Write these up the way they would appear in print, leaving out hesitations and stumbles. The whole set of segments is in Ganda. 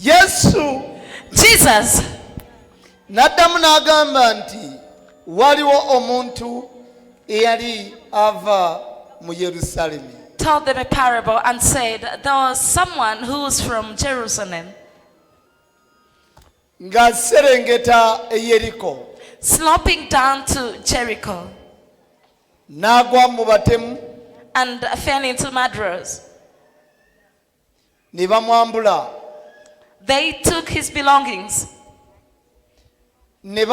Yesu Jesus n'addamu n'agamba nti waliwo omuntu eyali ava mu Yerusaalemi told them a parable and said there was someone who was from Jerusalem ng'aserengeta e Yeriko sloping down to Jericho n'agwa mu batemu and fell into murderers. ne bamwambula They took his belongings ne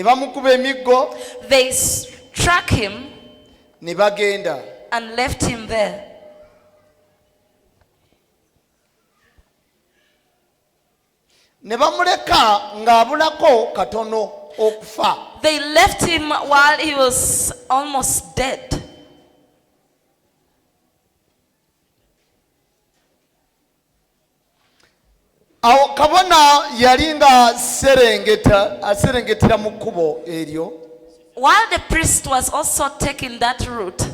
bamukuba emiggo they struck him ne bagenda and left him there. ne bamuleka ng'abulako katono okufa. They left him while he was almost dead. Awo kabona yali nga aserengetera mu kkubo eryo While the priest was also taking that route,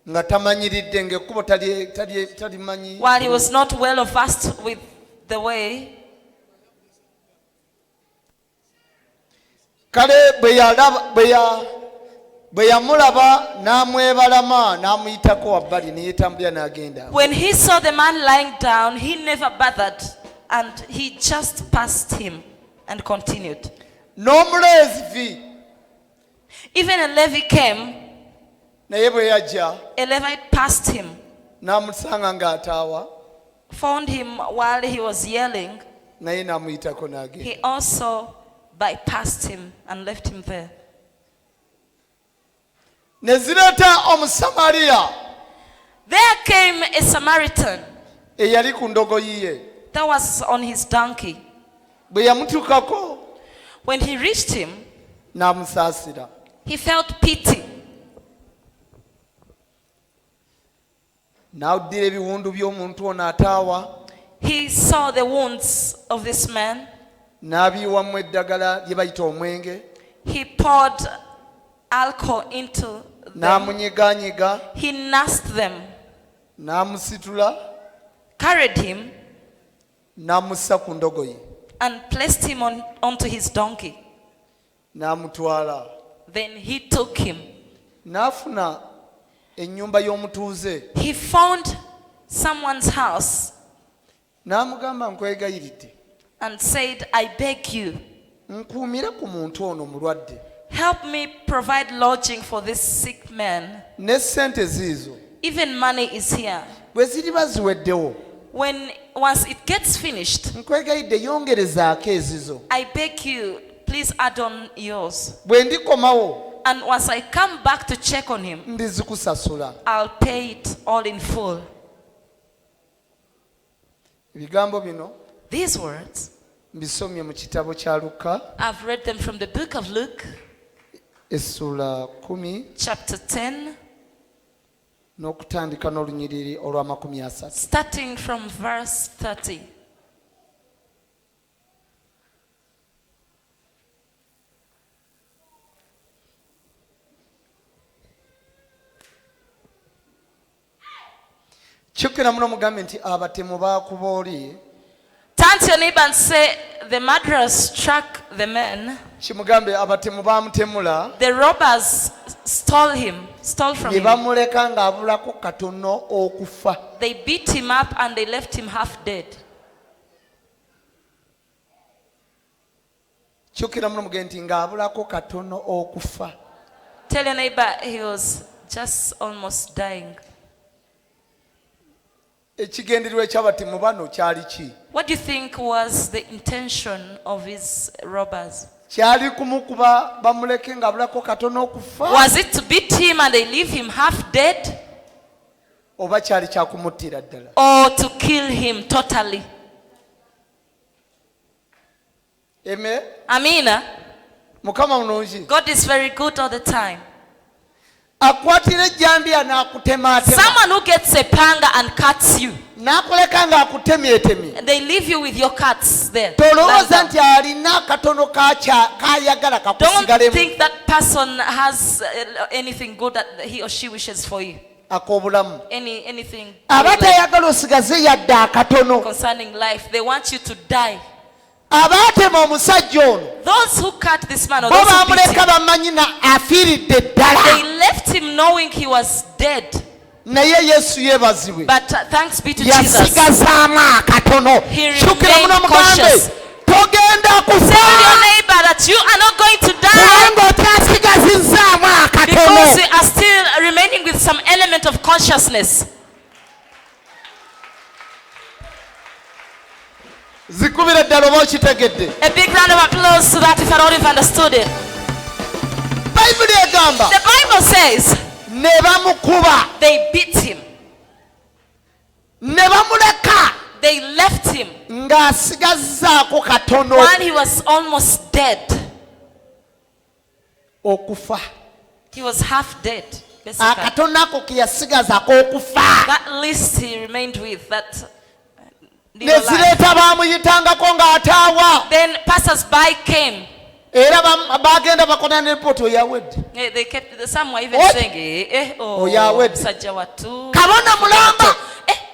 nga tamanyiridde ng'ekkubo talimanyi, while he was not well versed with the way, kale bwe yamulaba n'amwebalama n'amuyitako wabbali ne yeetambulira n'agenda. when he saw the man lying down, he never bothered and he just passed him and continued. N'omuleevi Even a Levi came, naye bwe yajja a Levite passed him, n'amusanga ng'ataawa found him while he was yelling. naye n'amuyitako n'agenda. He also bypassed him and left him there. Ne zireeta Omusamaliya There came a Samaritan eyali ku ndogoyi ye. that was on his donkey. Bwe yamutuukako When he reached him, n'amusaasira. he felt pity. N'awuddira ebiwundu by'omuntu ono ataawa He saw the wounds of this man. n'abiyiwamu eddagala lye bayita omwenge He poured alcohol into them. n'amunyigaanyiga He nursed them, n'amusitula carried him, n'amussa ku ndogoyi and placed him onto his donkey. n'amutwala Then he took him. n'afuna ennyumba y'omutuuze He found someone's house n'amugamba nkwegayiridde and said, I beg you, nkuumire ku muntu ono mulwadde help me provide lodging for this sick man. ne ssente ziizo Even money is here. bwe ziriba ziweddewo Once it gets finished, nkwegayidde yongerezaako ezizo I beg you, please add on yours. bwe ndikomawo And once I come back to check on him, ndizikusasula. I'll pay it all in full. Ebigambo bino These words, mbisomye mu kitabo kya Luka I've read them from the book of Luke, essula 10 chapter 10, n'okutandika n'olunyiriri olwa 30. starting from verse 30. Kyokera muno mugambe nti abatemu baakuba oli. Turn to your neighbor and say, the murderers struck the man. Kimugambe abatemu baamutemula. The robbers stole from Ne him. bamuleka ng'abulako katono okufa. They beat him up and they left him half dead. Kyokera muno mugambe nti ng'abulako katono okufa. Tell your neighbor he was just almost dying. Ekigendererwa eky'abatemu bano kyali ki? What do you think was the intention of his robbers? Kyali kumukuba bamuleke ng'abulako katono okufa? Was it to beat him and they leave him half dead? Oba kyali kyakumuttira ddala? Or to kill him totally? Amen. Amina. Mukama mulungi. God is very good all the time. Akwatira ejjambiya n'akutemaatema. Someone who gets a panga and cuts you, N'akuleka ng'akutemyetemye. and they leave you with your cuts there. Tolowooza nti alina katono k'ayagala Don't kakusigalemu. think that person has anything good that he or she wishes for you. ak'obulamu. anything Abatayagala osigaze yadde akatono. concerning life. They want you to die. Abaatema omusajja ono Those who cut this man or bo those who beat baamuleka him, bamanyi na afiiridde they ddala. left him knowing he was dead. Naye Yesu yeebazibwe. But thanks be to Jesus. Yasigazaamu akatono. He Kyukira remained muno mugambe cautious. togenda Tell your kufa neighbor that you are not going to die kubanga okyasigazizzaamu because akatono. you are still remaining with some element of consciousness. Zikubira ddala oba okitegedde. A big round of applause to that if I don't even understood it. Bayibuli egamba The Bible says ne bamukuba they beat him. ne bamuleka They left him ng'asigazzaako katono while he was almost dead. okufa. He was half dead, basically. Akatono ako ke yasigazaako okufa. That list he remained with, that Ne little life. zireeta baamuyitangako ng'ataawa. Then passers-by came. Era baagenda bakola ne lipooti oyawedde. They kept, some were even What? saying, Oh, yeah, wait. musajja watu. Kabona mulamba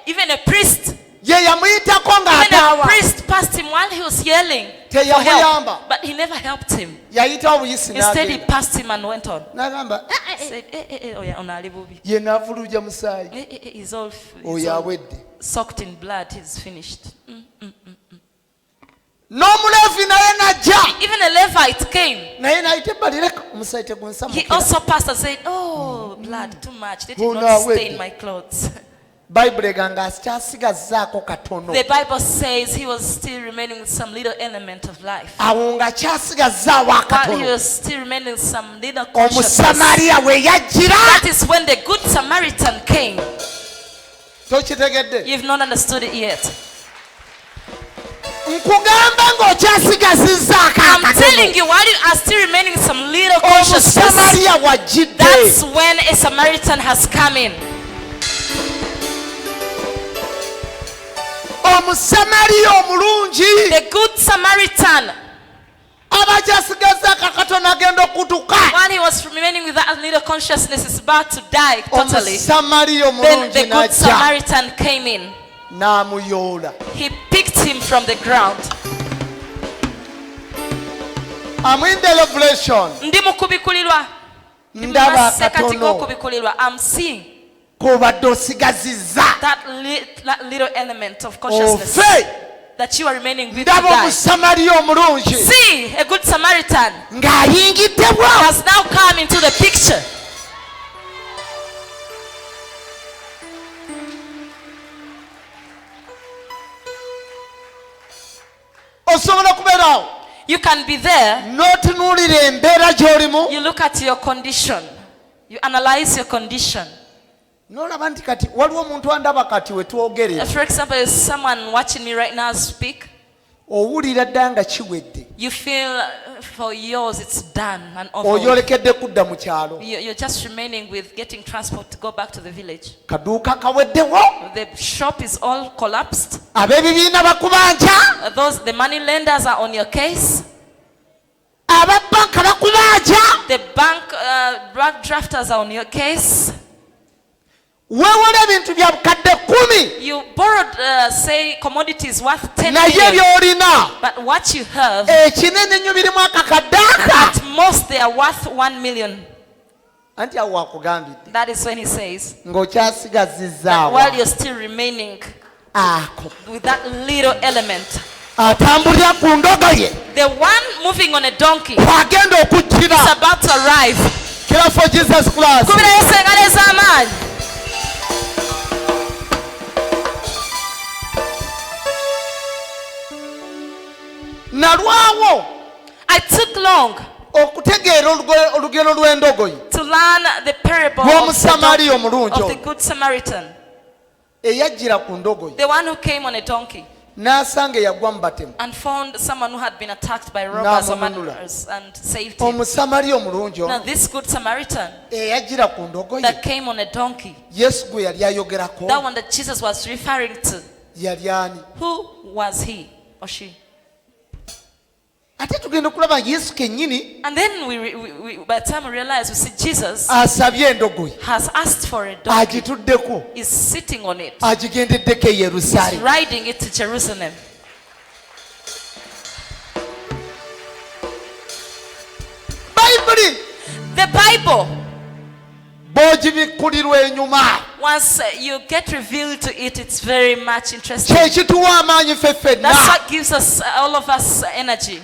Even a priest. ye yamuyitako Even a ng'ataawa. priest passed him while he was yelling for Teyamuyamba. help. But he never helped him. Yayita obuyisi Instead, he n'agenda. passed him and went on. N'agamba He said, oya, ono ali bubi. ye n'avuluja musaayi. He's all Oyo awedde. soaked in blood. He's finished. N'omuleevi naye n'ajja. Even a Levite came. Naye n'ayita ebbali leka omusaayi tegunsa He mukira. also passed and said, oh, blood, too much. Let it Oh, not no, stain wait. my clothes. Bayibuli egamba akyasigazaako katono. The Bible says he was still remaining with some little element of life. Awo nga kyasigazzaawo While he akatono. was still remaining with some little consciousness. Omusamaliya we yajjira. That is when the good Samaritan came. Tokitegedde. You've not understood it yet. Nkugamba ng'okyasigazizzaako I'm telling akatono. you, while you are still remaining with some little consciousness, Omusamaliya wajjidde. that's when a Samaritan has come in. Omusamaliya omulungi The good Samaritan, abakyasigazaako akatono agenda okutuka. while he was remaining with that little consciousness, is about to die totally. Omusamaliya Then the omulungi good n'ajja Samaritan came in. n'amuyoola. He picked him from the ground. I'm in the revelation. Ndi mu kubikulirwa. Ndi mu Ndaba masekati akatono g'okubikulirwa. I'm seeing k'obadde osigazizza. that little element of consciousness Ofe that you are remaining with to ndaba die. omusamaliya omulungi See, a good Samaritan ng'ayingiddebwa. has now come into the picture. Osobola kubeerawo You can be there. n'otunuulira embeera gy'olimu You look at your condition. You analyze your condition. n'olaba nti kati waliwo omuntu andaba kati we twogerera For example, there's someone watching me right now speak. owulira ddala nga kiwedde You feel for yours it's done and over. oyolekedde kudda mu kyalo You're just remaining with getting transport to go back to the village. kaduuka kaweddewo The shop is all collapsed. ab'ebibiina bakubanja The money lenders are on your case. ababbanka bakubanja The bank drafters are on your case. weewola ebintu bya bukadde 10 You borrowed, say, commodities worth 10 naye million. by'olina But what you have, ekinene nnyo birimu akakadde aka at most they are worth 1 million. anti awo wakugambidde That is when he says, ng'okyasigazizaawo while you're still remaining ako with that little element. atambulira ku ndogoye The one moving on a donkey kwagenda is okujjira about to arrive. kira for Jesus Christ Kubira Yesu engalo ez'amaanyi. nalwawo I took long okutegeera olugero lw'endogoyi to learn the parable W'Omusamaliya of omulungi the oyo. good Samaritan. eyajjira ku ndogoyi The one who came on a donkey n'asanga eyagwa mu batemu and found someone who had been attacked by robbers or N'amununula. murderers and saved him. omusamaliya omulungi Now ono this good Samaritan eyajjira ku ndogoyi that came on a donkey, yesu gwe yali ayogerako that one that Jesus was referring to, yali ani who was he or she? ate tugenda okulaba Yesu kennyini And then by the time we realize, we see Jesus asabye endogoyi has asked for a donkey, agituddeko is sitting on it, agigendeddeko e is Yerusaalemi. riding it to Jerusalem. Bayibuli The Bible, bw'ogibikkulirwa enyuma once you get revealed to it, it's very much interesting. kyekituwa amaanyi ffe That's ffenna. what gives us, all of us, energy.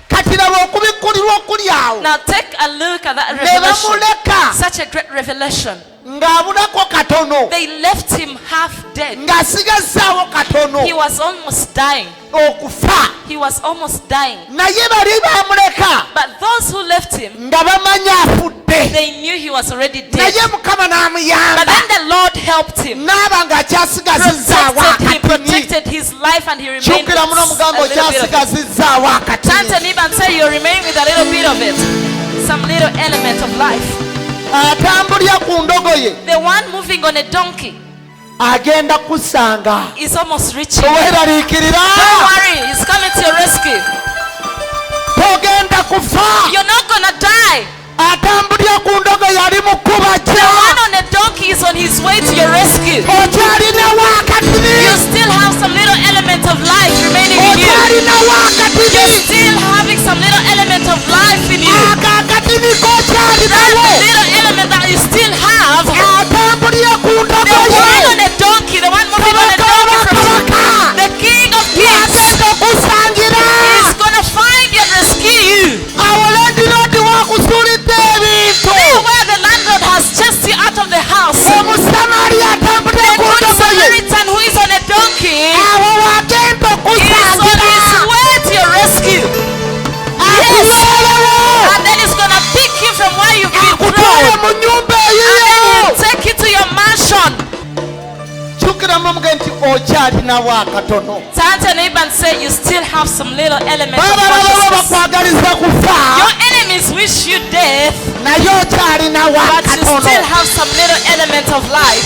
Kati laba okubikkulirwa okuli awo Now take a look at that ne revelation. bamuleka Such a great revelation. ng'abulako katono They left him half dead. ng'asigazzaawo katono He was almost dying. okufa He was almost dying. naye bali baamuleka But those who left him, nga bamanyi afudde they knew he was already dead. naye Mukama But n'amuyamba then the Lord helped him, n'aba ng'akyasigazizzaawo he akatini. protected his life, and he remained with kyukira muno a mugamba little bit of it. okyasigazizzaawo Turn to akatini. neighbor and say, you remain with a little bit of it. Some little element of life. Atambulira ku ndogoye The one moving on a donkey agenda kusanga. is almost reaching. Toweeraliikirira Don't worry, he's coming to your rescue. togenda kufa. You're not gonna die. Atambulira ku ndogoye ali mu kkuba The kya. one on a donkey is on his way to your rescue. Okyalinawo akatini. You still have some little element of life remaining in you. Okyalinawo akatini. You're still having some little element of life in you. Ako akatini That k'okyalinawo. little element that you still have. Atambulira ku The one ndogoye. on a donkey, the one moving on a donkey from you. Kabaka The King of Kings agenda okusangira. is gonna find you and rescue you. Awo landlord wakusuulidde ebintu. There where the landlord has chased you out of the house. Omusamaliya atambulira The ku good ndogoye. Samaritan who is on a donkey Awo wagenda is on okusangira. his way to your rescue. Akuweerewo. And then he's gonna pick you from where you've been Akutwale thrown. mu nnyumba And then eyiyo. he'll take you to your mansion. Kyukiramu muge nti okyalinawo akatono. Turn to your neighbor and say, you still have some little element of Babalaba consciousness. bakwagaliza kufa. Your enemies wish you death, Naye okyalinawo but you still akatono. have some little element of life.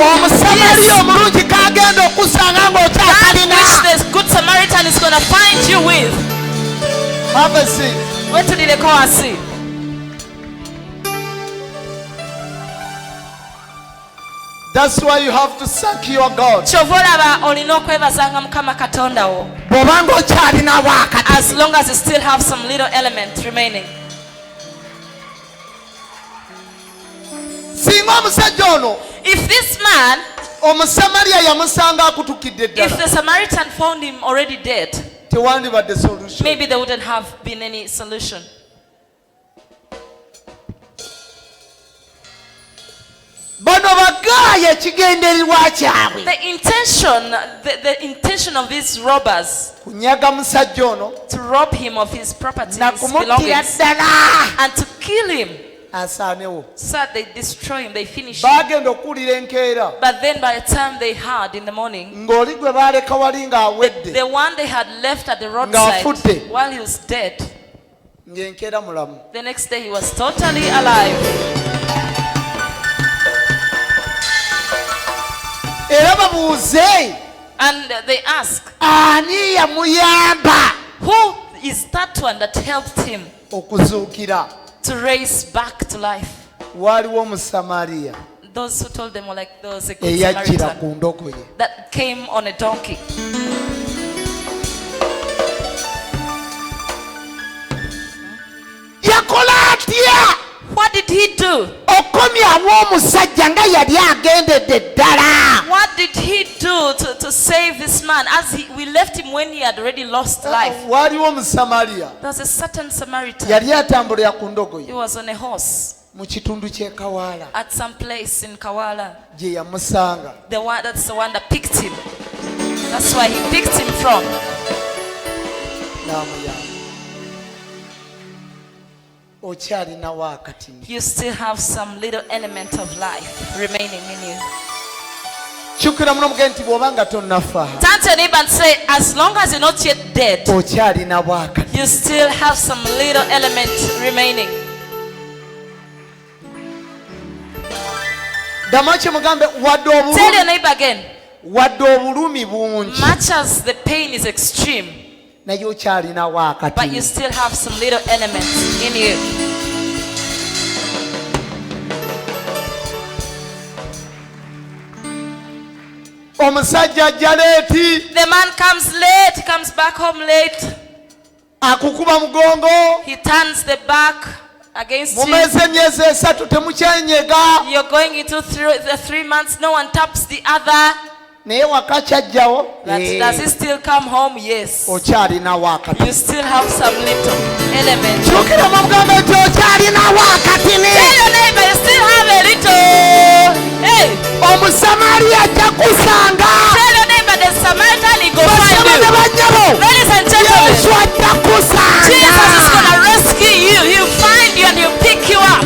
Omusamaliya omulungi kagenda okusanga That ng'okyakalina. which the good Samaritan is gonna find you with. Have a seat. Wetulireko wansi. That's why you have to thank your God. Kyova olaba olina okwebazanga Mukama Katonda wo, Bw'obanga okyalinawo akatono. as long as you still have some little element remaining. Singa omusajja ono If this man, Omusamaliya yamusanga akutukidde if ddala. the Samaritan found him already dead, Tewandibadde solution. maybe there wouldn't have been any solution. Bano bagaaya ekigendererwa kyabwe. The intention of these robbers, Kunyaga musajja ono to rob him of his property, his nakumuttira belongings, ddala and to kill him, asaanewo. so that they destroy him, they finish him. Baagenda okuwulira enkeera But then by the time they heard in the morning, ng'oli gwe baaleka wali ng'awedde the one they had left at the Ng'afudde. roadside while he was dead, ng'enkeera mulamu. the next day he was totally alive. Era babuuze And they ask, ani yamuyamba who is that one that helped him okuzuukira? to raise back to life? Waaliwo Omusamaliya Those who told them were like, there was a good eyajjira Samaritan ku ndogoye. that came on a donkey. Yakola atya What did he do? okomyawo omusajja nga yali agendedde ddala? What did he do to save this man, as we left him when he had already lost life? Waaliwo Omusamaliya There was a certain Samaritan. yali atambulira ku He ndogoye was on a horse mu kitundu ky'e Kawaala at some place in Kawala. gye yamusanga. That's the one that picked him. That's why he picked him from. N'amuyamba. Okyalinawo akatini. You still have some little element of life remaining in you. Kyukira muno muge nti bw'oba nga tonnafa Turn to your neighbor and say, as long as you're not yet dead, okyalinawo akatini. you still have some little element remaining. Ddamu kye mugambe wadde Tell your obulumi neighbor again, wadde obulumi bungi much as the pain is extreme, naye okyalinawo but you akati. still have some little elements in you. Omusajja ajja leeti, The man comes late, he comes back home late. akukuba mugongo, He turns the back against you. mumeze emyezi 3 temukyenyega, You're going into the 3 months, no one taps the other. naye waka kyajjawo. But does he still come home? Yes. Okyalinawo akati. You still have some little elements. Kyukira mugambe nti okyalinawo akati. Tell your neighbor you still have a little. Hey. Omusamaliya ajja kusanga. Tell your neighbor the Samaritan he go find Basaba ne you. bannyabo. Ladies and gentlemen, Yesu ajja kusanga. Jesus is going to rescue you. He'll find you and he'll pick you up.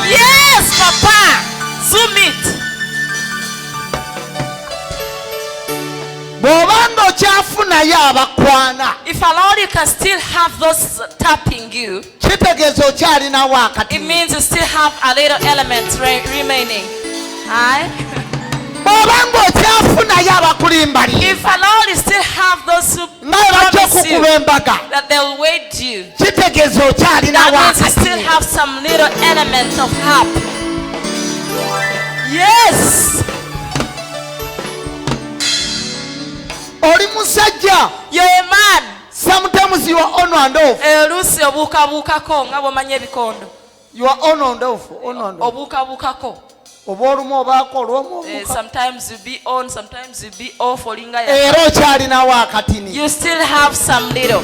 Yes, Papa. Zoom it. Bw'obanga okyafunayo abakwana, If allowed, you can still have those tapping you. kitegeeza okyalinawo It akati. means you still have a little element remaining. Aye. Bw'obanga okyafunayo abakulimbalira, If allowed, you still have those who nga bwe bajja promise you okukuba embaga, that they'll wait you. kitegeeza okyalinawo That means you still akati. have some little element of hope. Yes. Oli musajja, You're a man. sometimes you are on and off. Oluusi obuukabuukako nga bw'omanya ebikondo. You are on and off, on and off. Obuukabuukako. Oba olumu obaako olw'omu obuuka. Sometimes you be on, sometimes you be off. Olinga ya. Era okyalinawo akatini. You still have some little.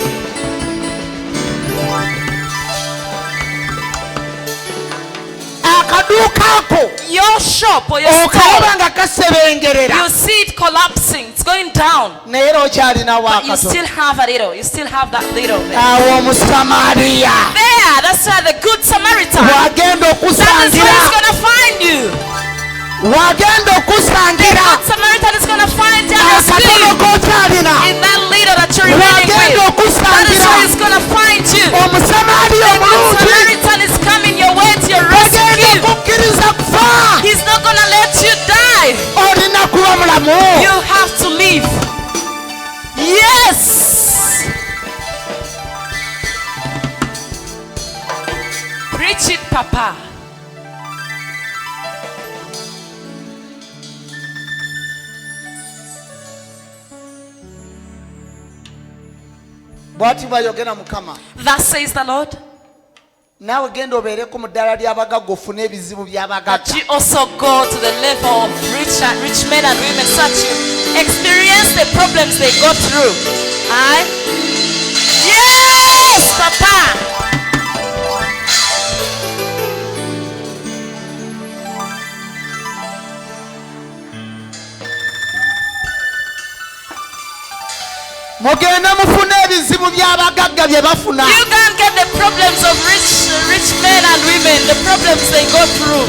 Akaduuka ako Your shop or your okalaba store, nga kasebengerera, you see it collapsing. It's going down. naye era okyalinawo But you akato. still have a little. You still have that little there. Awo Omusamaliya There, that's why the good Samaritan. wagenda That is where okusangira, he's going to find you. wagenda okusangira Good Samaritan is going to find you and akatono rescue k'okyalina, in that little that you're remaining wagenda with. That is okusangira where he's going to find you. Omusamaliya The good omulungi Samaritan is coming your way to your tagenda rescue. kukkiriza kufa, He's not going to let you die. olina kuba mulamu. You have to live. Yes. Preach it, Papa. Bw'ati bw'ayogera Mukama, Thus says the Lord. naawe genda obeereko mu ddaala ly'abagagga ofune ebizibu That by'abagagga. you also go to the level of rich men and women, so that you experience the problems they go through. Aye? Yes, Papa. Mugende mufune ebizibu by'abagagga bye bafuna. You can't get the problems of rich men and women, the problems they go through.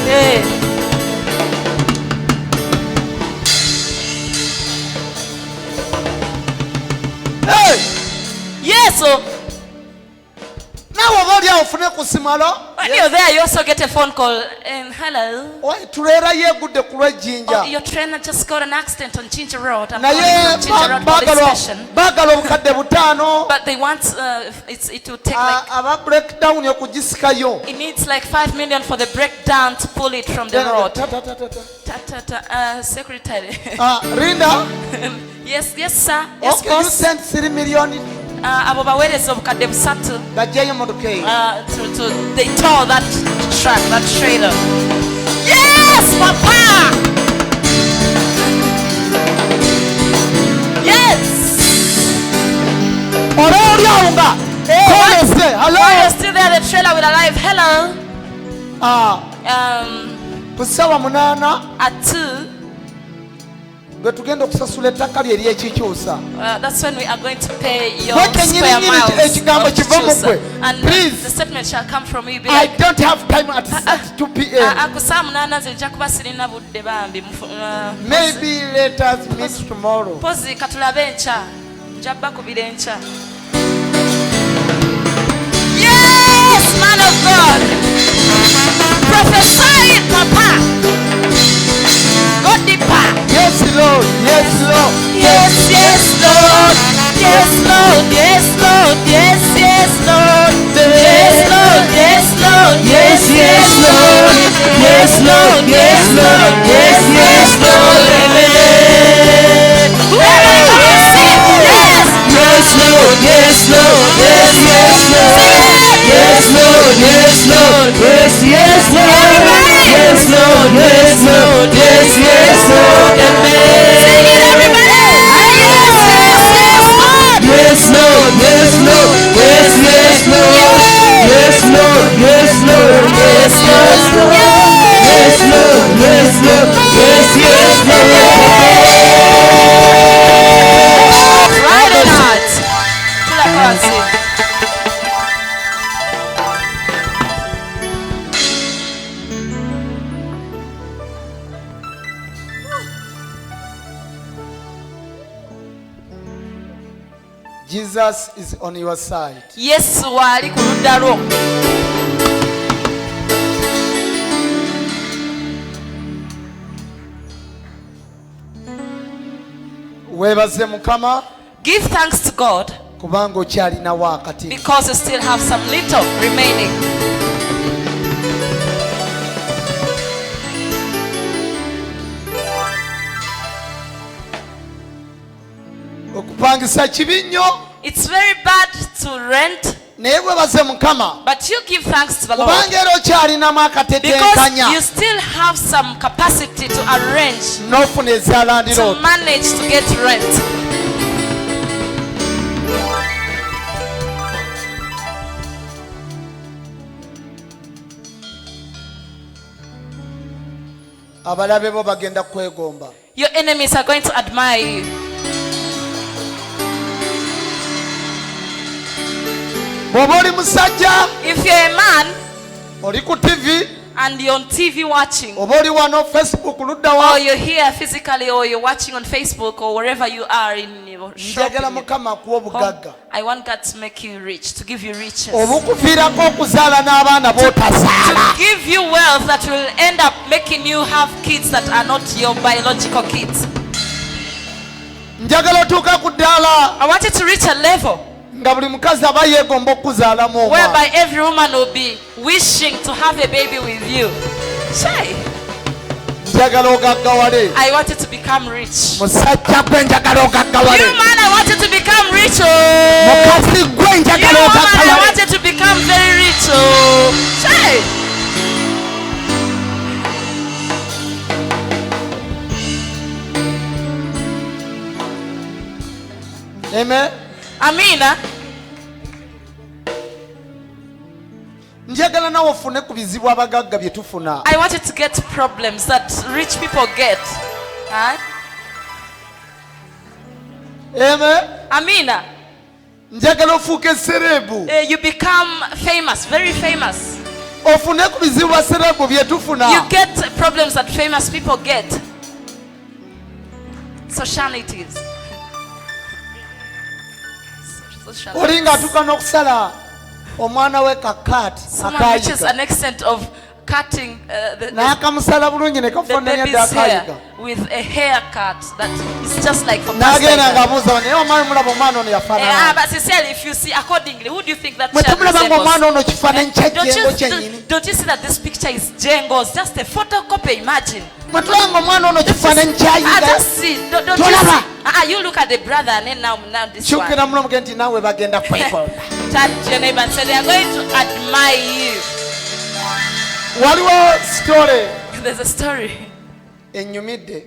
Yeah. Hey! Yes, so Naawe oba oli awo ofune ku simalo. when you're there, you also get a phone call. And hello. Oye, tuleera yeegudde ku Oh, lw'ejjinja. your trainer just got an accident on Ginger Road. I'm Naye calling from Ginger Road police station. baagala obukadde 5. But they want, it will take like, Aba breakdown okugisikayo. it needs like 5 million for the breakdown to pull it from the road. Ta, ta, ta, ta, ta. Secretary. Linda, Yes, sir. Yes, okay, you boss. sent 3 million Abo baweereza obukadde busatu. gajjayo emmotoka eyo. They tore that truck, that trailer. Yes, Papa. Yes. Oba oli awo nga kolese, While you're hello. still there, the trailer will arrive. Hello. Ku ssaawa 8 At 2. gwe tugenda okusasula ettaka lye ery'ekikyusa. That's when we are going to pay your Wait, can you square read miles ekigambo of kiva mu Chusa. ggwe? And Please. the statement shall come from you. Be I like, don't have time at 2 p.m. ku saa 8 nze nja kuba sirina budde bambi. Maybe let us meet tomorrow. Pozi katulabe enkya. Nja bakubira enkya. Yes, man of God. Prophesy it, Papa. Go deeper. Yes, Lord. yes, Lord. Yes, yes, Lord. Yes, Lord. Yes, Lord. Yes, yes, Lord. Yes, Lord. Yes, Lord. Yes, yes, Lord. Yes, Lord. Yes, Lord. Yes, yes, Lord. Amen. Whoever you want to sing, yes. Yes, Lord. Yes, Lord. Yes, yes, Lord. Yes, Lord. Yes, Lord. Yes, yes, Lord. Yes, Lord. Yes, Lord. Yes, yes, Lord. Amen. Sing it, everybody. Yes, yes, yes, Lord. Yes, Lord. Yes, Lord. Yes, yes, Lord. Yes, Lord. Yes, Lord. Yes, yes, Lord. Yes, Lord. Yes, Lord. Yes, yes, Lord. Friday night. Pull up and sing. Jesus is on your side. Yesu wali ku ludda lwo. Weebaze Mukama Give thanks to God kubanga okyalinawo akati. because you still have some little remaining. Okupangisa kibi nnyo It's very bad to rent, naye weebaze Mukama but you give thanks to the Lord kubanga era okyalinamu because akatetenkanya you still have some capacity to arrange, n'ofuna ezyalandiro. to manage to get rent. Abalabe bo bagenda kwegomba. Your enemies are going to admire you. Bw'oba oli musajja If you're a man oli ku TV and you're on TV watching, oba oli wano Facebook ludda or wa you're here physically, or you're watching on Facebook, or wherever you are in your njagala shopping, Mukama akuwa obugagga I want God to make you rich, to give you riches, obukuviirako okuzaala n'abaana b'otazaala. to give you wealth that will end up making you have kids that are not your biological kids. Njagala otuuka ku ddaala I want you to reach a level nga buli mukazi aba yeegomba okuzaalamu omwana. whereby every woman will be wishing to have a baby with you. Shay, Njagala ogaggawale. I want you to become rich. Musajja gwe njagala You ogaggawale. man, I want you to become rich. Oh. Mukazi gwe You njagala woman, I ogaggawale. want you to become very rich. Oh. Shay. Amen. Amina. Njagala nawe ofune ku bizibu abagagga bye tufuna. I want you to get problems that rich people get. Huh? Amen. Amina. Njagala ofuuke serebu. You become famous, very famous. Ofune ku bizibu bya serebu bye tufuna. You get problems that famous people get. Socialities. Oli ng'atuuka n'okusala omwana we kakaati Someone reaches akayiga an extent of cutting the n'akamusala bulungi ne kafaananya dda baby's hair akayiga with a haircut that is just like for n'agenda pastime. ng'abuuza naye omwana mulaba omwana ono yafaanana But sincerely, if you see accordingly, who do you think that mwe child tumulaba ng'omwana resembles? ono kifaananyi kya jjengo kyennyini Don't you see that this picture is Jengo's? Just a photocopy, imagine. mwe tulaba ng'omwana ono kifaananyi kyayiga Just see. Don't you Tolaba. see? You look at the brother and then now this one. kyukira muno muge nti naawe bagenda kwegomba. Turn to your neighbor and say they are going to admire you. Waliwo sitole There's a story. ennyumidde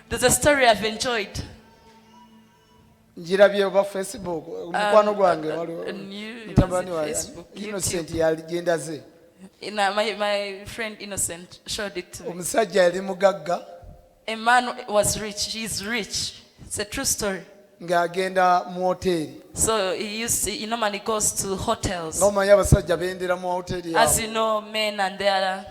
There's a story I've enjoyed. ngirabye oba Facebook omukwano gwange waliwo New mutabani wa Facebook, Innocent YouTube. yagendaze My friend Innocent showed it to me. omusajja yali mugagga A man was rich. He's rich. It's a true story. ng'agenda mu hoteeri So he normally goes to hotels. ng'omanyi abasajja beendera mu hoteeri As yaabwe you know, men and their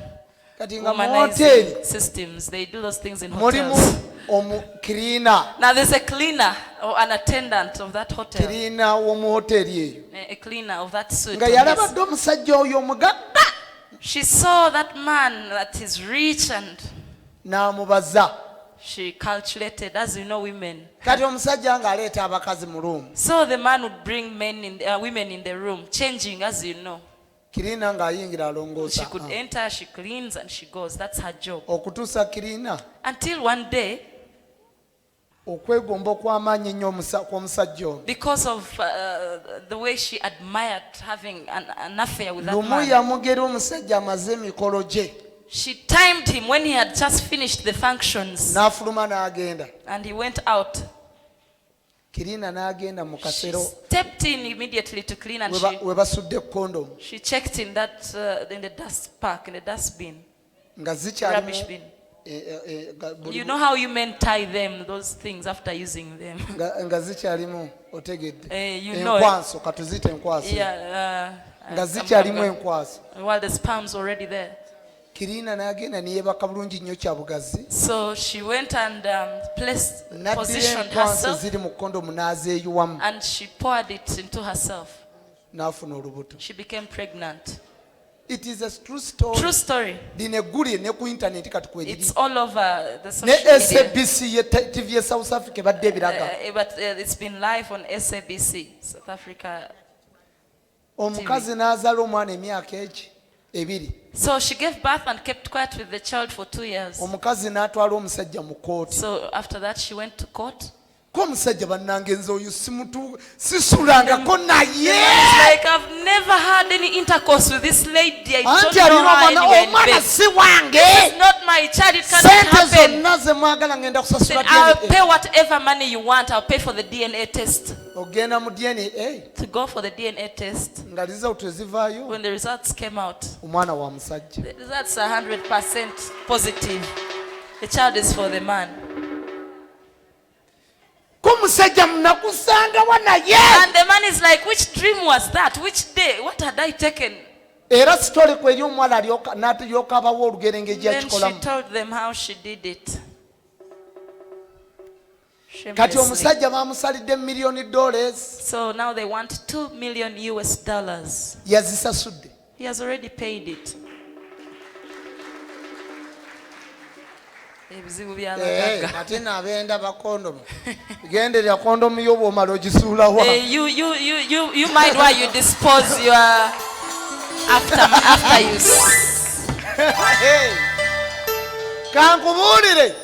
kati nga mu hoteeri womanizing systems, they do those things in mulimu hotels. omukiriina Now there's a cleaner or an attendant of that hotel. kiriina w'omu hoteeri eyo A cleaner of that suite. nga on yalabadde this. omusajja oyo omugagga She saw that man that is rich and n'amubaza she calculated, as you know, women. kati omusajja ng'aleeta abakazi mu room So the man would bring women in the room, changing, as you know. kirina ng'ayingira She alongoosa could enter, she cleans, and she goes. That's her job. okutuusa kirina Until one day, okwegomba okw'amaanyi ennyo kw'omusajja ono because of the way she admired having an affair with that lumu man, yamugera omusajja amaze emikolo gye she timed him when he had just finished the functions, n'afuluma n'agenda and he went out. kirina n'agenda mu She kasero stepped in immediately to clean, and we basudde kondomu she checked in in the dust park, in the dustbin, nga rubbish zikyalimu bin. You know how you men tie them, those things, after using them. nga zikyalimu otegedde You know it. enkwaso katuzite enkwaso Yeah, nga zikyalimu enkwaso while the sperm's already there. kirina n'agenda neyeebaka bulungi nnyo kya bugazi So she went and n'addira positioned enkwaso herself, ziri mu kondomu n'azeeyiwamu and she poured it into herself. n'afuna olubuto. She became pregnant. It is a true story. True story. lino eggulire ne ku intaneti kati kweliri It's all over the ne social media. SABC ye TV ye South Africa ebadde ebiraga But it's been live on SABC, South Africa. omukazi n'azaala omwana emyaka ebiri So she gave birth and kept quiet with the child for 2 years. omukazi n'atwala omusajja mu kooti So after that she went to court. ko omusajja bannangenza oyo sisulangako naye It's like, I've never had any intercourse with this lady. I don't anti know alina her omwana anywhere in omwana bed. si wange It's not my child. It cannot sente happen. zonna ze mwagala ngenda Said, kusasula I'll DNA. pay whatever money you want. I'll pay for the DNA test. ogenda mu DNA To go for the DNA test. nga result ezivaayo When the results came out, omwana wa musajja the results are 100% positive. The child is for the man. ko musajja munakusangawa naye And the man is like, which dream was that? Which day? What had I taken? era sitole ku eri omuwala n'alyoka abawo olugero engeri Then she gyakikolamu told them how she did it. kati Shamelessly. omusajja bamusalidde $1,000,000 So now they want $2 million US. yazisasudde He has already paid it. Ebizibu by'abagagga. ate naabenda bakondomu genderera kondomu yo bw'omala ogisuulawa You mind why you dispose your after use. kankubuulire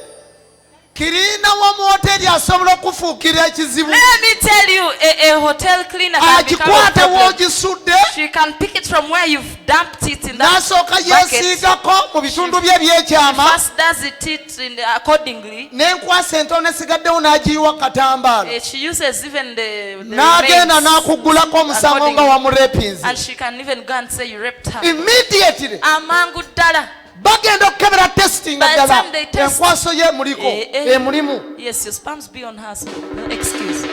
kirina wa mu hoteri asobola okufuukira ekizibu Let me tell you, a hotel cleaner can become a agikwate problem. w'ogisudde She can pick it from where you've dumped it in that n'asooka bucket. yeesiigako mu bitundu bye ebyekyama First does it accordingly. n'enkwasa entono esigaddewo n'agiyiwa katambaala She uses even the n'agenda remains n'akuggulako omusango nga accordingly. wamurepinzi And she can even go and say you raped her. immediately Amangu ddala. bagenda okukebera testing By the ddala time they test- enkwaso ye muliko emulimu Yes, your sperms be on her, so no excuse.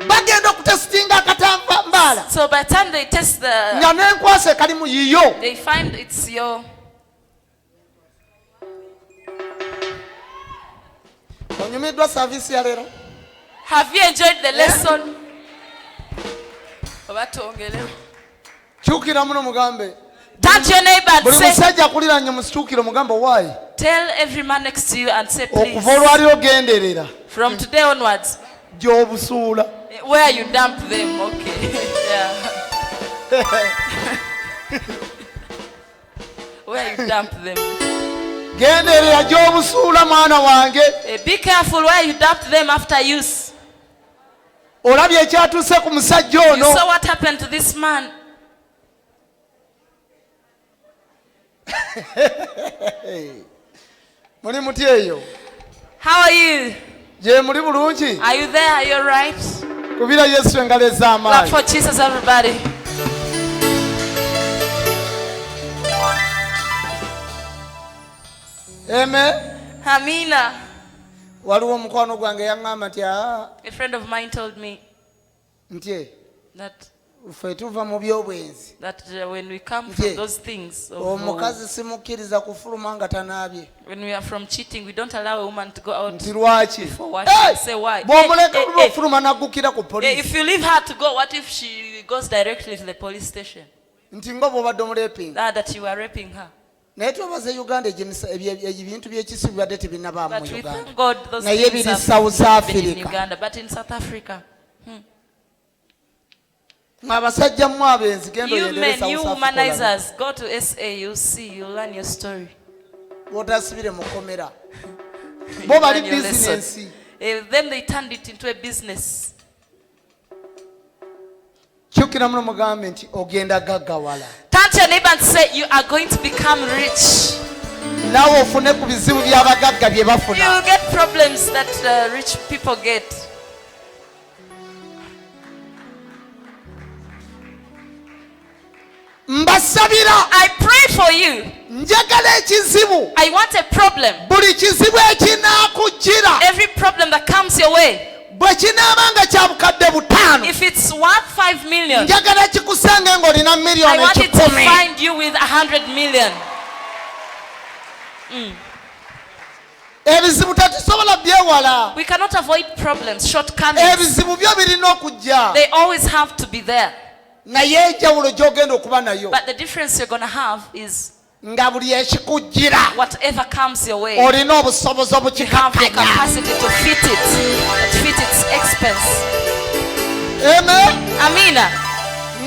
bagenda okutesitinga akatambaala So by the time they test nga n'enkwasa ekalimu yiyo they find it's your. onyumiddwa saavisi ya leero Have you enjoyed the lesson? Oba twongere. kyukira muno mugambe Touch your neighbor and buli say, musajja akuliranye mu kikyukiro mugambe waayi tell every man next to you and say, please, okuva olwaliro genderera from today onwards, gy'obusuula where you dump them, okay. Yeah. Where you dump them. genderera gy'obusuula mwana wange Be careful where you dump them after use. olabye ekyatuuse ku musajja You ono saw what happened to this man. muli muti eyo How are you? gye muli bulungi Are you there? Are you all right? kubira yesu engalo Clap ez'amaanyi for Jesus, everybody. eme Amina. waliwo omukwano gwange yaŋŋamba nti A friend of mine told me nti that ffe tuva mu byobwenzi when we come Yeah. from those things, omukazi simukkiriza kufuluma nga tanaabye when we are from cheating, we don't allow a woman to go out. nti lwaki For what? I say why? bw'omuleka Hey, luba hey, ofuluma naggukira ku hey, poliisi if you leave her to go, what if she goes directly to the police station? nti nga bw'obadde omulepinga That you are raping her. Netwebaza Uganda ebintu by'ekisibu badde tebinabaamu But we Uganda. thank God those Naye things biri have South not been in Africa. Uganda, but in South Africa. Abasajja mu abenzi gendo You yendere men, South you Africa. womanizers, go to SA, you'll see, you'll learn your story. Botasibire mu komera. You Bo bali learn your lesson. business. Then they turned it into a business. Kyukira muno mugambe nti ogenda gaggawala. Turn to your neighbor and say, you are going to become rich. Naawe ofune ku bizibu by'abagagga bye You bafuna. will get problems that rich people get. Mbasabira I pray for you. njagala ekizibu. I want a problem. Buli kizibu ekinaakujjira Every problem that comes your way, bwe kinaaba nga kya bukadde butaano if it's worth 5 million, njagala kikusange ng'olina I miliyoni want it to 10. find you with 100 million. Ebizibu tetusobola byewala. We cannot avoid problems, shortcomings. Ebizibu byo birina okujja. They always have to be there. Naye enjawulo gy'ogenda okuba nayo But the difference you're going to have is nga buli ekikujjira whatever comes your way, olina obusobozi you have the obukikakkanya. capacity to fit its expense. Amen. Amina.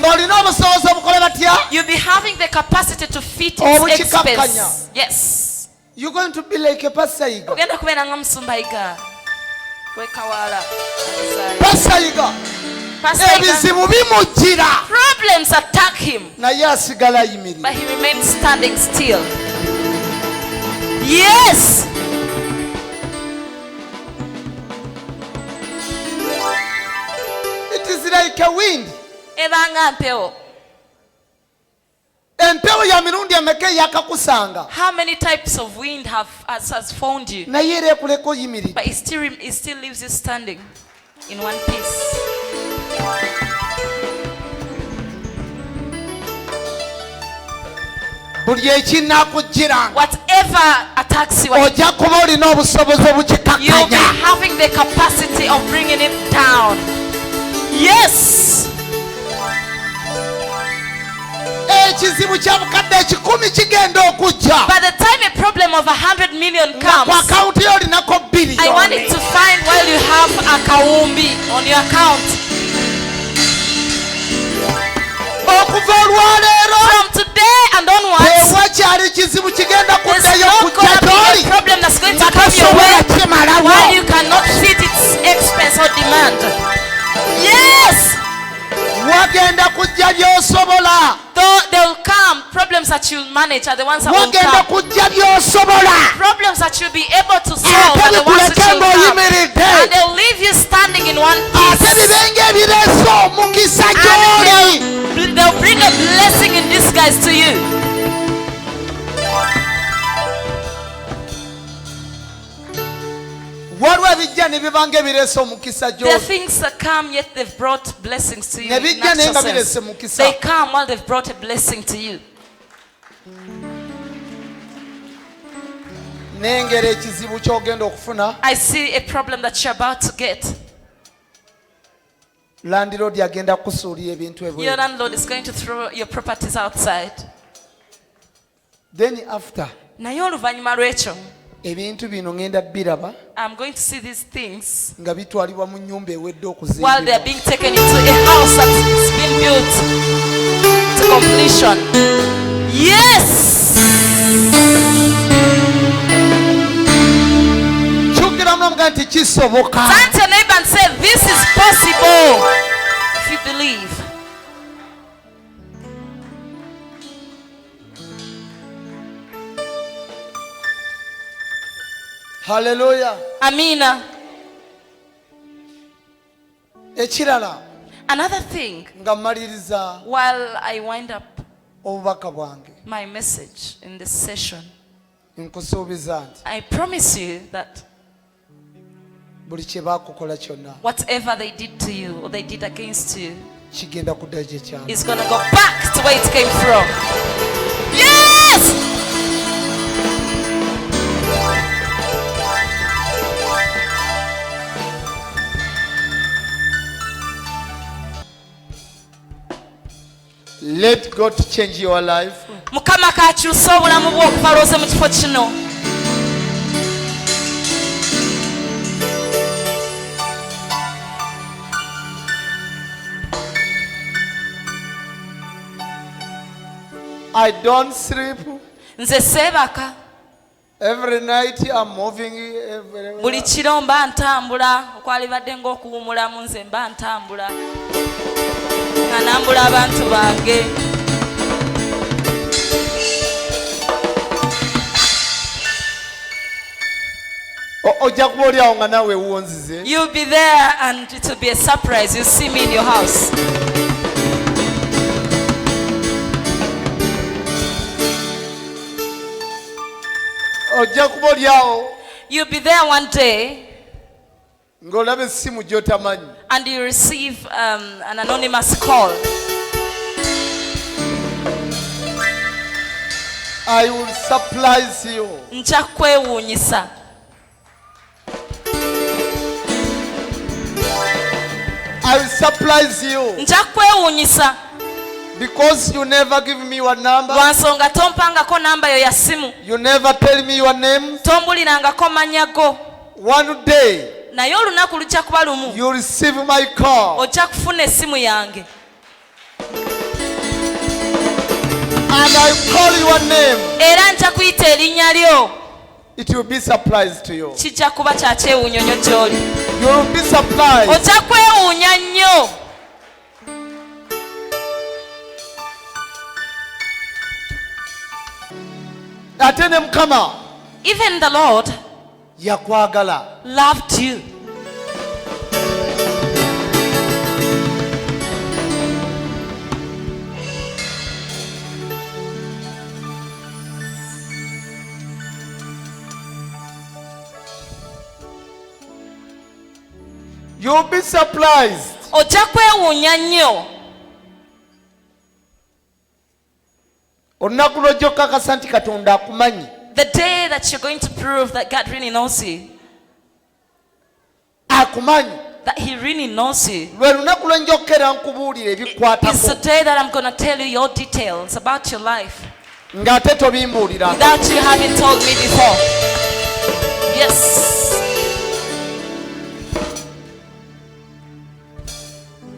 Ng'olina obusobozi obukole batya? You'll be having the capacity to fit Oh, its bukikakkanya. expense. Yes. You're going to be like a pasayiga. Ogenda kubeera nga musumbayiga wekawala. Pasayiga. Ebizibu bimujjira. Problems attack him, Naye asigala ayimiridde. but he remains standing still. Yes. It is like a wind. Ebanga mpewo. Empewo ya mirundi emeka eyakakusanga. How many types of wind has found you? Naye era ekuleka oyimiridde. But it still leaves you standing in one piece. Buli ekinaakujjiranga Whatever attacks you, ojja kuba olina obusobozi you'll be obukikakkanya. having the capacity of bringing it down. Yes. Ekizibu kya bukadde 10 kigenda okujja. By the time a problem of 100 million Ku comes, akawunti yo olinako I want it biliyoni. to find while you have a kawumbi on your account. Okuva olwaleero From today and onwards, tewakyali kizibu kigenda there's kuddayo not kujja going to be a gy'oli problem that's going to nga come your tosobola way kimalawo. while you cannot fit its expense or demand. Yes. Wagenda kujja by'osobola. Though they will come, problems that you'll manage are the ones that will Wagenda come. kujja by'osobola. Problems that you'll be able to solve are Ate the ones that bikuleke will come. ng'oyimiridde. And they'll leave you standing in one Ate piece. bibenga ebireese omukisa gy'oli. And they'll bring a blessing in disguise to you. Waliwo ebijja ne bibanga ebireese omukisa There are gy'oli. things that come, yet they've brought blessings to you. Ne in bijja naye nga actual bireese sense. mukisa. They come while they've brought a blessing to you. Nengera ekizibu ky'ogenda okufuna. I see a problem that you're about to get. Landlord agenda kusuulira ebintu Your ebweru. landlord is going to throw your properties outside. Then after Naye oluvannyuma lw'ekyo, ebintu bino ngenda biraba I'm going to see these things nga bitwalibwa mu nnyumba ewedde while they are okuzimbibwa. being taken into a house that's been built to completion. Yes! Kyogera munamuga nti kisoboka. Turn to your neighbor and say, this is possible if you believe. Haleluya. Amina. Ekirala Another thing, nga mmaliriza while I wind up obubaka bwange, my message in this session, nkusuubiza nti I promise you that buli kye baakukola kyonna whatever they did to you or they did against you kigenda kudda gye kyali. is going to go back to where it came from. Yes! Let God change your life. Mukama kakyusa obulamu bwo okubalooze mu kifo kino. I don't sleep. Nze seebaka. Every night I'm moving everywhere. Buli kiro mba ntambula okwalibadde ng'okuwumulamu nze mba ntambula nga nambula abantu bange. Ojja kuba oli awo nga naawe ewuwonzize. You'll be there and it will be a surprise. You'll see me in your house. Ojja kuba oli awo. You'll be there one day ng'olaba essimu gy'otamanyi. and you receive an anonymous call. I will surprise you. Nja kwewuunyisa. I will surprise you. Nja kwewuunyisa. Because you never give me your number. Lwansonga tompangako namba yo ya simu. You never tell me your name. Tombulirangako mannya go. One day. Naye olunaku lujja kuba lumu. You receive my call. Ojja kufuna essimu yange. And I call your name. Era nja kuyita erinnya lyo. It will be surprise to you. Kijja kuba kya kyewuunyonyo gy'oli. You will be surprised. Ojja kwewuunya nnyo. Ate ne Mukama Even the Lord yakwagala. loved you. You'll be surprised. Ojja kwewuunya nnyo. Olunaku lw'ojja okukakasa nti Katonda akumanyi. The day that you're going to prove that God really knows you, Akumanyi. that He really knows you, Lwe lunaku lwe njokera nkubuulira is the ebikwatako. day that I'm going to tell you your details about your life Ng'ate tobimbuulira. without you having told me before. Yes.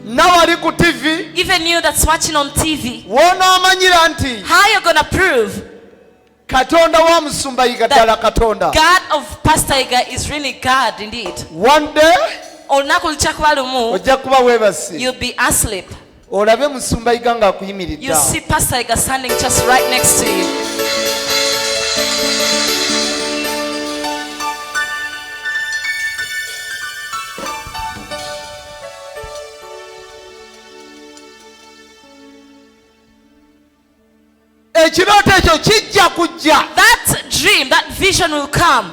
Nawali ku TV. Even you that's watching on TV, W'onoomanyira nti how you're going to prove Katonda wa Musumba Yiga ddala Katonda. God of Pastor Iga is really God indeed. One day Olunaku lujja kuba lumu, ojja kuba weebase. you'll be asleep. Olabe Musumba Yiga You ng'akuyimiridde. see Pastor Iga standing just right next to you. Ekirooto ekyo kijja kujja. That dream, that vision will come.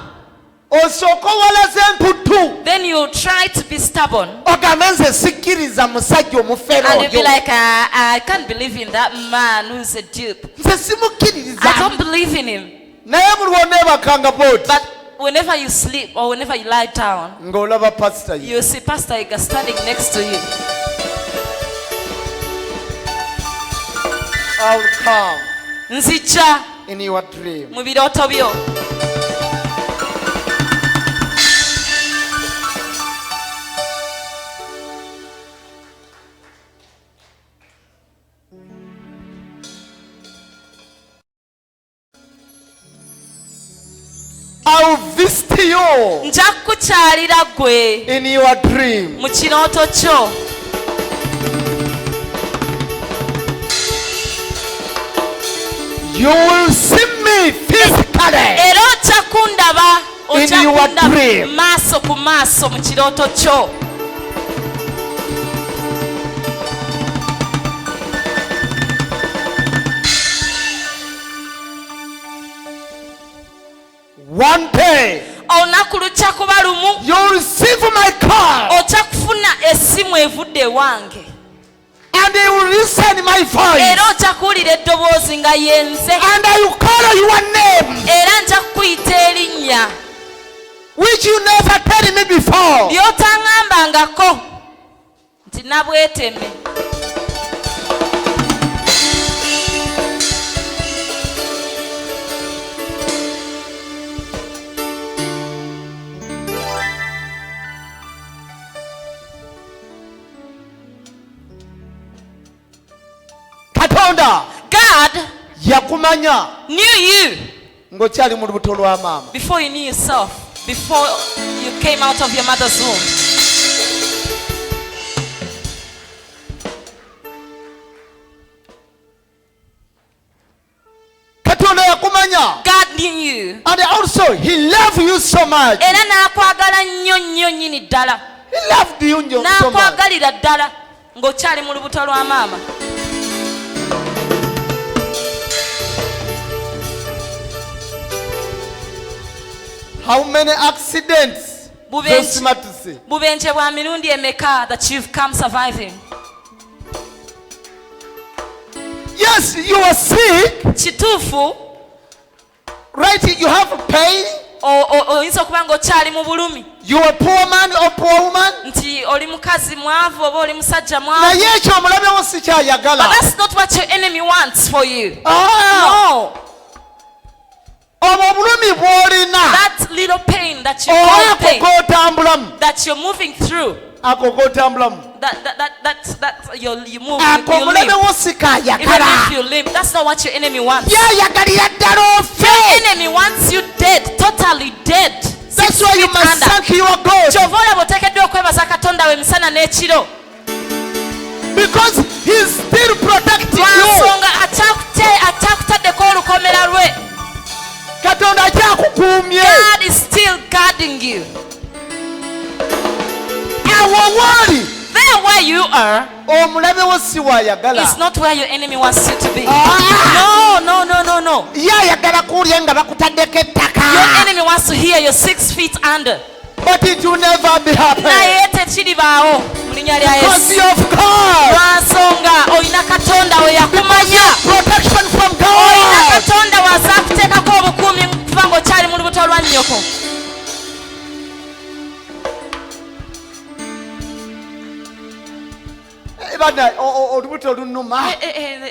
Osooka owalaze emputtu. Then you'll try to be stubborn. Ogambe nze sikkiriza musajja omufere And you'll be oyo. like, I can't believe in that man who's a dupe. Nze simukkiriza. I don't believe in him. Naye buli lw'oneebakanga bw'oti. But whenever you sleep or whenever you lie down, Ng'olaba pasita ye. you'll see Pastor Iga standing next to you. I will come Nzija in your dream. mu birooto byo. I will visit you Nja kukyalira gwe in your dream. mu kirooto kyo. You will see me physically. Era ojja kundaba, ojja In your kundaba dream. maaso ku maaso mu kirooto kyo. One day Olunaku lujja kuba lumu, you will receive my call ojja kufuna essimu evudde ewange. and you will listen my voice Era ojja kuwulira eddoboozi nga yenze. and I will call your name Era nja kukuyita erinnya which you never tell me before. by'otaŋŋambangako nti nabweteme. Katonda God yakumanya knew you ng'okyali mu lubuto lwa maama. before you knew yourself, before you came out of your mother's womb. Katonda yakumanya. God knew you. And also he loved you so much. Era n'akwagala nnyo nnyo nnyini ddala. He loved you so much. N'akwagalira ddala ng'okyali mu lubuto lwa maama. How many accidents? Bubenje bwa mirundi emeka that you've come surviving. Yes, you are sick. Kituufu. Right, you have pain. Oyinza okuba ng'okyali mu bulumi. You are a poor man or poor woman. Nti oli mukazi mwavu oba oli musajja mwavu. Naye ekyo omulabewo si kyayagala. But that's not what your enemy wants for you. No. Obulumi bw'olina. That little pain that you call pain. That you're moving through. That you move, you limp. Even if you limp, that's not what your enemy wants. Your enemy wants you dead, totally dead. That's why you must thank your God. Because he's still protecting you. God is still guarding you. There where you are is not where your enemy wants you to be. No. Your enemy wants to hear you're 6 feet under. But it will never be happening. Because you have God. Protection from God.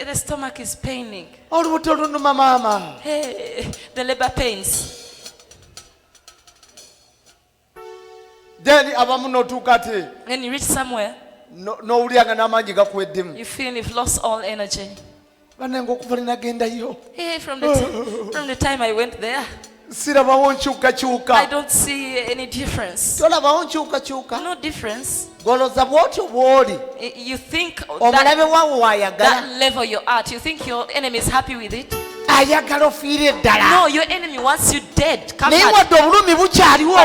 The stomach is paining. Mama. The labor pains. Then when you reach somewhere, you feel you've lost all energy. From the time I went there, I don't see any difference. No difference. You think that level you're at, you think your enemy is happy with it? No, your enemy wants you dead. As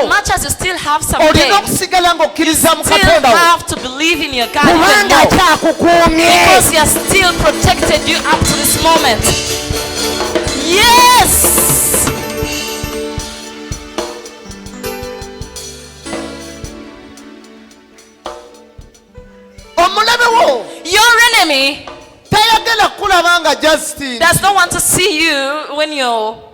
much as you still have some pain, you still have to believe in your God even more, because He has still protected you up to this moment. Yes! Your enemy does not want to see you when you go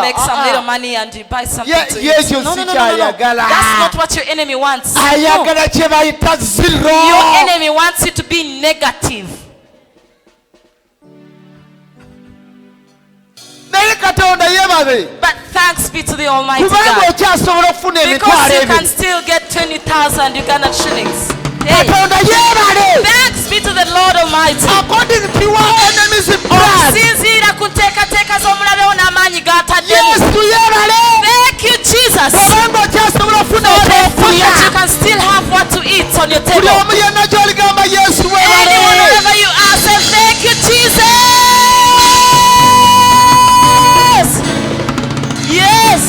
make some little money and you buy something to eat. No. That's not what your enemy wants. No. Your enemy wants you to be negative. But thanks be to the Almighty God, because you can still get 20,000 Ugandan shillings. Hey. Thanks be to the Lord Almighty. Thank you, Jesus. So therefore that you can still have what to eat on your table. Anyone, wherever you are, say thank you, Jesus. Yes.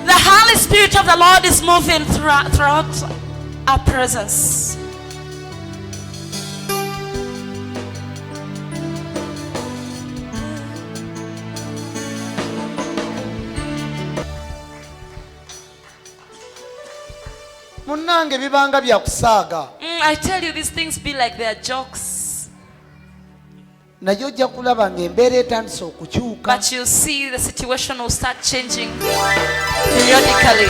The Holy Spirit of the Lord is moving throughout our presence. munnange bibanga bya kusaaga. I tell you, these things be like they are jokes. Naye ojja kulaba ng'embeera etandise okukyuka. But you'll see the situation will start changing periodically.